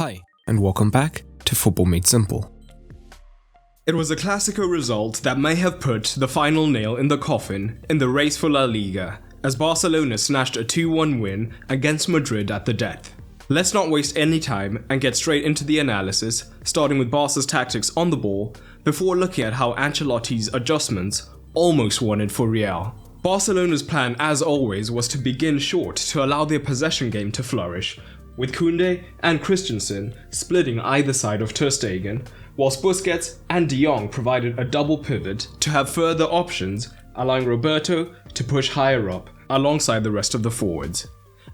Hi, and welcome back to Football Made Simple. It was a Clasico result that may have put the final nail in the coffin in the race for La Liga, as Barcelona snatched a 2-1 win against Madrid at the death. Let's not waste any time and get straight into the analysis, starting with Barca's tactics on the ball, before looking at how Ancelotti's adjustments almost won it for Real. Barcelona's plan, as always, was to begin short to allow their possession game to flourish, with Koundé and Christensen splitting either side of Ter Stegen, whilst Busquets and De Jong provided a double pivot to have further options, allowing Roberto to push higher up alongside the rest of the forwards.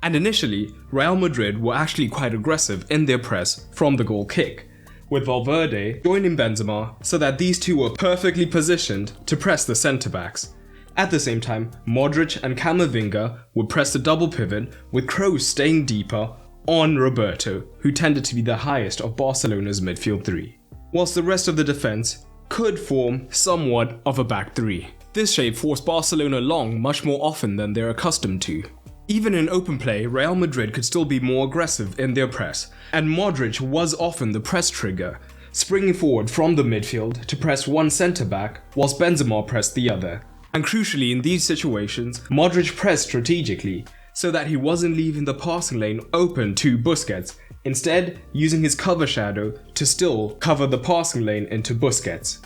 And initially, Real Madrid were actually quite aggressive in their press from the goal kick, with Valverde joining Benzema so that these two were perfectly positioned to press the centre-backs. At the same time, Modric and Camavinga would press the double pivot, with Kroos staying deeper on Roberto, who tended to be the highest of Barcelona's midfield three, whilst the rest of the defence could form somewhat of a back three. This shape forced Barcelona long much more often than they're accustomed to. Even in open play, Real Madrid could still be more aggressive in their press, and Modric was often the press trigger, springing forward from the midfield to press one centre-back whilst Benzema pressed the other. And crucially, in these situations, Modric pressed strategically, so that he wasn't leaving the passing lane open to Busquets, instead using his cover shadow to still cover the passing lane into Busquets.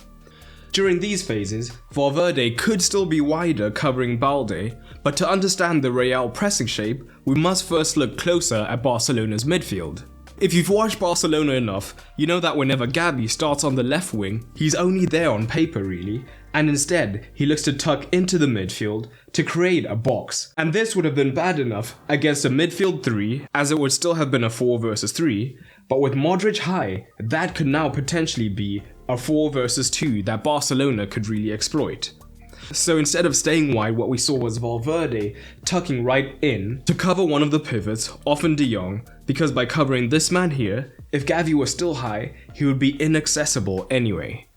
During these phases, Valverde could still be wider covering Balde, but to understand the Real pressing shape, we must first look closer at Barcelona's midfield. If you've watched Barcelona enough, you know that whenever Xavi starts on the left wing, he's only there on paper really, and instead he looks to tuck into the midfield to create a box. And this would have been bad enough against a midfield 3, as it would still have been a 4 versus 3, but with Modric high, that could now potentially be a 4 versus 2 that Barcelona could really exploit. So instead of staying wide, what we saw was Valverde tucking right in to cover one of the pivots, often De Jong, because by covering this man here, if Xavi was still high, he would be inaccessible anyway.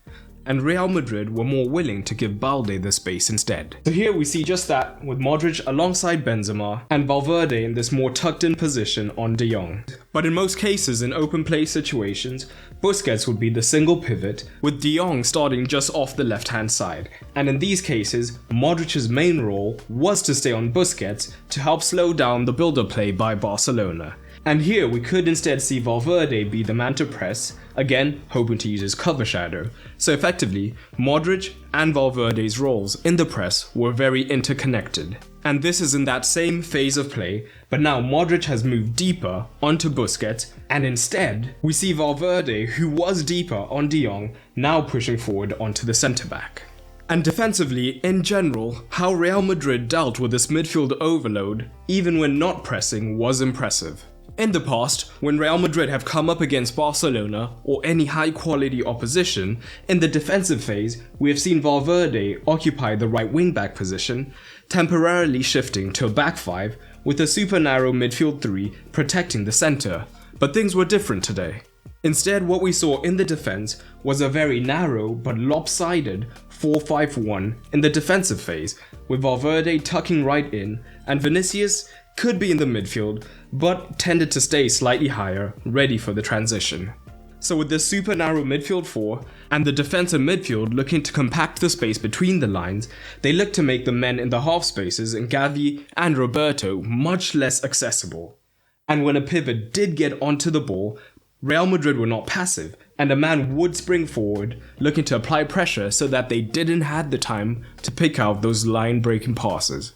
And Real Madrid were more willing to give Balde the space instead. So here we see just that, with Modric alongside Benzema and Valverde in this more tucked in position on De Jong. But in most cases in open play situations, Busquets would be the single pivot, with De Jong starting just off the left hand side. And in these cases, Modric's main role was to stay on Busquets to help slow down the build-up play by Barcelona. And here we could instead see Valverde be the man to press, again hoping to use his cover shadow. So effectively, Modric and Valverde's roles in the press were very interconnected. And this is in that same phase of play, but now Modric has moved deeper onto Busquets, and instead we see Valverde, who was deeper on De Jong, now pushing forward onto the centre-back. And defensively, in general, how Real Madrid dealt with this midfield overload, even when not pressing, was impressive. In the past, when Real Madrid have come up against Barcelona or any high-quality opposition, in the defensive phase, we have seen Valverde occupy the right wing-back position, temporarily shifting to a back 5 with a super narrow midfield 3 protecting the centre. But things were different today. Instead, what we saw in the defense was a very narrow but lopsided 4-5-1 in the defensive phase, with Valverde tucking right in and Vinicius could be in the midfield, but tended to stay slightly higher, ready for the transition. So with this super narrow midfield 4, and the defensive midfield looking to compact the space between the lines, they looked to make the men in the half spaces in Xavi and Roberto much less accessible. And when a pivot did get onto the ball, Real Madrid were not passive, and a man would spring forward, looking to apply pressure so that they didn't have the time to pick out those line-breaking passes.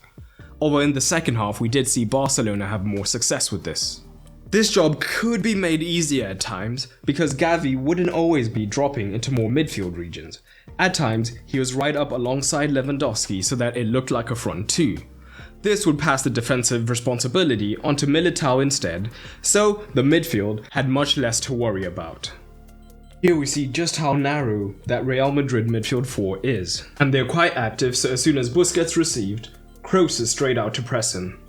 Although in the second half we did see Barcelona have more success with this. This job could be made easier at times because Xavi wouldn't always be dropping into more midfield regions. At times he was right up alongside Lewandowski so that it looked like a front 2. This would pass the defensive responsibility onto Militao instead, so the midfield had much less to worry about. Here we see just how narrow that Real Madrid midfield 4 is, and they're quite active, so as soon as Busquets received, Kroos is straight out to press him.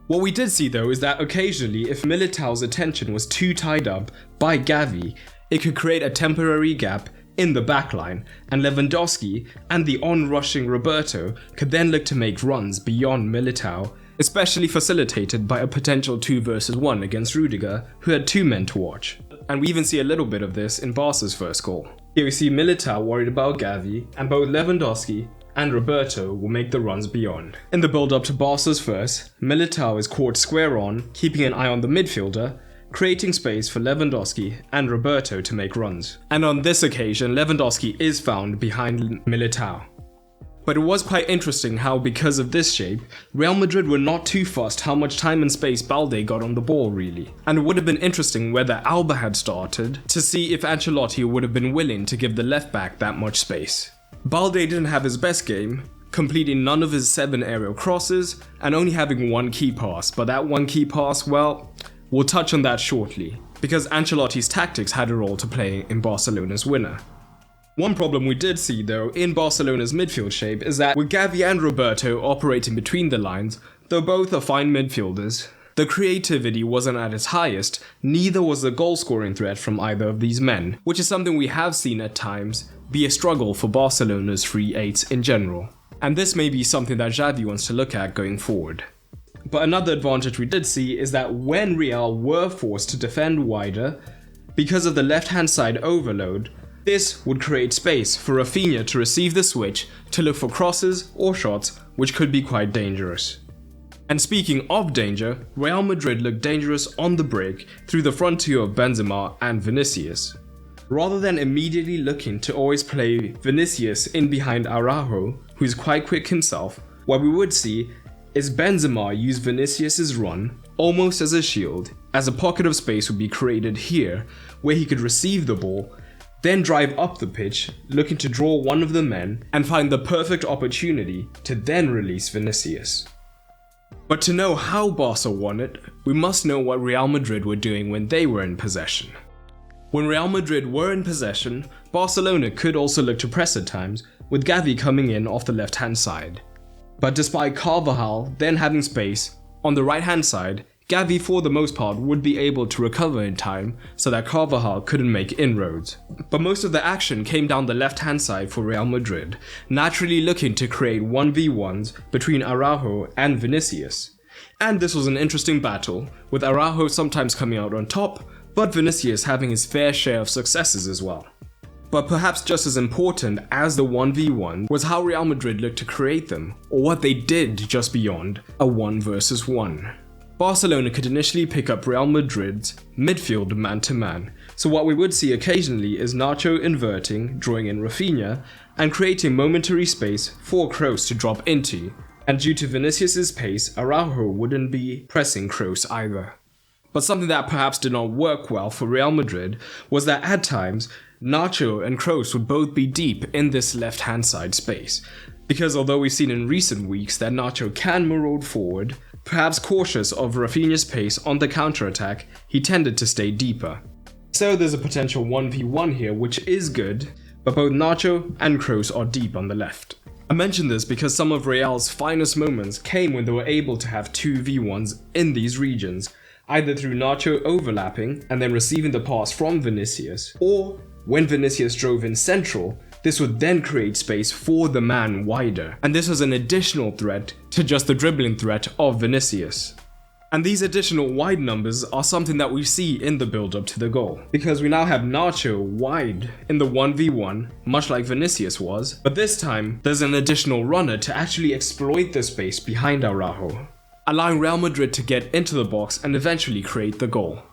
What we did see though is that occasionally if Militao's attention was too tied up by Xavi, it could create a temporary gap in the backline, and Lewandowski and the on-rushing Roberto could then look to make runs beyond Militao especially facilitated by a potential 2 versus 1 against Rudiger, who had 2 men to watch. And we even see a little bit of this in Barca's first goal. Here we see Militao worried about Xavi, and both Lewandowski and Roberto will make the runs beyond. In the build-up to Barca's first, Militao is caught square on, keeping an eye on the midfielder, creating space for Lewandowski and Roberto to make runs. And on this occasion, Lewandowski is found behind Militao. But it was quite interesting how, because of this shape, Real Madrid were not too fussed how much time and space Balde got on the ball really. And it would have been interesting whether Alba had started to see if Ancelotti would have been willing to give the left back that much space. Balde didn't have his best game, completing none of his 7 aerial crosses and only having 1 key pass, but that 1 key pass, well, we'll touch on that shortly, because Ancelotti's tactics had a role to play in Barcelona's winner. One problem we did see though in Barcelona's midfield shape is that with Xavi and Roberto operating between the lines, though both are fine midfielders, the creativity wasn't at its highest, neither was the goal scoring threat from either of these men, which is something we have seen at times be a struggle for Barcelona's free 8s in general. And this may be something that Xavi wants to look at going forward. But another advantage we did see is that when Real were forced to defend wider, because of the left-hand side overload, this would create space for Rafinha to receive the switch to look for crosses or shots, which could be quite dangerous. And speaking of danger, Real Madrid looked dangerous on the break through the front 2 of Benzema and Vinicius. Rather than immediately looking to always play Vinicius in behind Araujo, who's quite quick himself, what we would see is Benzema use Vinicius's run almost as a shield, as a pocket of space would be created here where he could receive the ball, then drive up the pitch, looking to draw one of the men and find the perfect opportunity to then release Vinicius. But to know how Barca won it, we must know what Real Madrid were doing when they were in possession. When Real Madrid were in possession, Barcelona could also look to press at times, with Xavi coming in off the left-hand side. But despite Carvajal then having space, on the right-hand side, Xavi for the most part would be able to recover in time so that Carvajal couldn't make inroads. But most of the action came down the left-hand side for Real Madrid, naturally looking to create 1v1s between Araujo and Vinicius. And this was an interesting battle, with Araujo sometimes coming out on top, but Vinicius having his fair share of successes as well. But perhaps just as important as the 1v1 was how Real Madrid looked to create them, or what they did just beyond a 1 versus 1. Barcelona could initially pick up Real Madrid's midfield man-to-man, so what we would see occasionally is Nacho inverting, drawing in Rafinha, and creating momentary space for Kroos to drop into, and due to Vinicius' pace, Araujo wouldn't be pressing Kroos either. But something that perhaps did not work well for Real Madrid was that at times, Nacho and Kroos would both be deep in this left-hand side space, because although we've seen in recent weeks that Nacho can maraud forward, perhaps cautious of Rafinha's pace on the counter-attack, he tended to stay deeper. So there's a potential 1v1 here, which is good, but both Nacho and Kroos are deep on the left. I mention this because some of Real's finest moments came when they were able to have 2v1s in these regions, either through Nacho overlapping and then receiving the pass from Vinicius, or when Vinicius drove in central, this would then create space for the man wider, and this was an additional threat to just the dribbling threat of Vinicius. And these additional wide numbers are something that we see in the build-up to the goal, because we now have Nacho wide in the 1v1, much like Vinicius was, but this time there's an additional runner to actually exploit the space behind Araujo, allowing Real Madrid to get into the box and eventually create the goal.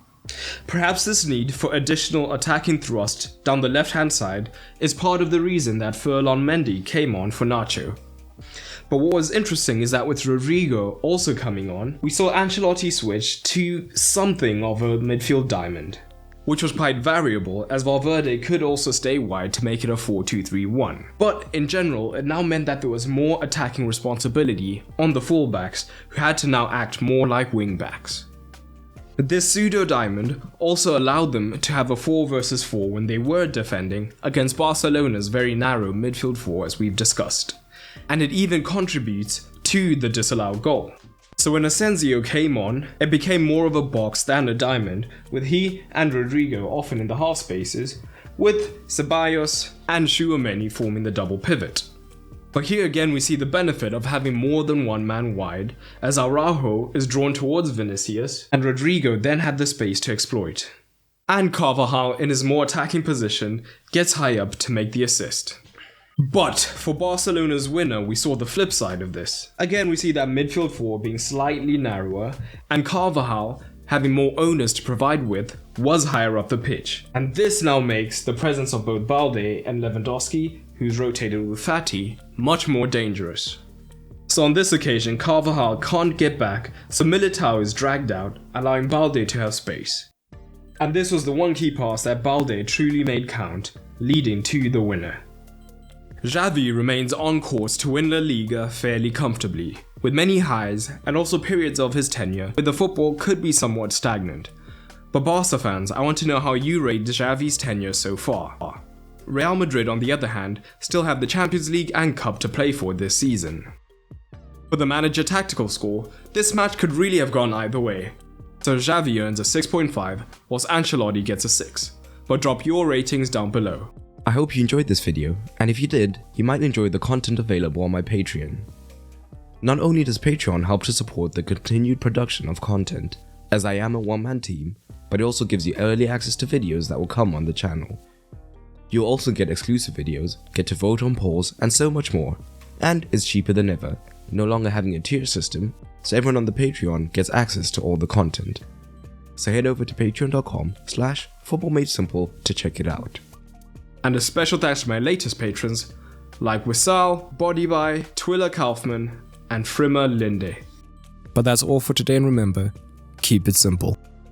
Perhaps this need for additional attacking thrust down the left-hand side is part of the reason that Ferland Mendy came on for Nacho. But what was interesting is that with Rodrigo also coming on, we saw Ancelotti switch to something of a midfield diamond, which was quite variable as Valverde could also stay wide to make it a 4-2-3-1. But in general, it now meant that there was more attacking responsibility on the fullbacks who had to now act more like wingbacks. This pseudo-diamond also allowed them to have a 4 versus 4 when they were defending against Barcelona's very narrow midfield 4 as we've discussed. And it even contributes to the disallowed goal. So when Asensio came on, it became more of a box than a diamond, with he and Rodrigo often in the half spaces, with Ceballos and Tchouaméni forming the double pivot. But here again we see the benefit of having more than one man wide, as Araujo is drawn towards Vinicius, and Rodrigo then had the space to exploit. And Carvajal, in his more attacking position, gets high up to make the assist. But for Barcelona's winner, we saw the flip side of this. Again, we see that midfield four being slightly narrower, and Carvajal, having more owners to provide with, was higher up the pitch. And this now makes the presence of both Balde and Lewandowski, who's rotated with Fati, much more dangerous. So on this occasion, Carvajal can't get back, so Militao is dragged out, allowing Balde to have space. And this was the one key pass that Balde truly made count, leading to the winner. Xavi remains on course to win La Liga fairly comfortably, with many highs and also periods of his tenure where the football could be somewhat stagnant. But Barca fans, I want to know how you rate Xavi's tenure so far. Real Madrid, on the other hand, still have the Champions League and Cup to play for this season. For the manager tactical score, this match could really have gone either way. So Xavi earns a 6.5 whilst Ancelotti gets a 6. But drop your ratings down below. I hope you enjoyed this video, and if you did, you might enjoy the content available on my Patreon. Not only does Patreon help to support the continued production of content, as I am a one-man team, but it also gives you early access to videos that will come on the channel. You'll also get exclusive videos, get to vote on polls, and so much more. And it's cheaper than ever, no longer having a tier system, so everyone on the Patreon gets access to all the content. So head over to patreon.com/footballmadesimple to check it out. And a special thanks to my latest patrons, like Wissal, Bodybuy, Twiller Kaufman, and Frimmer Linde. But that's all for today, and remember, keep it simple.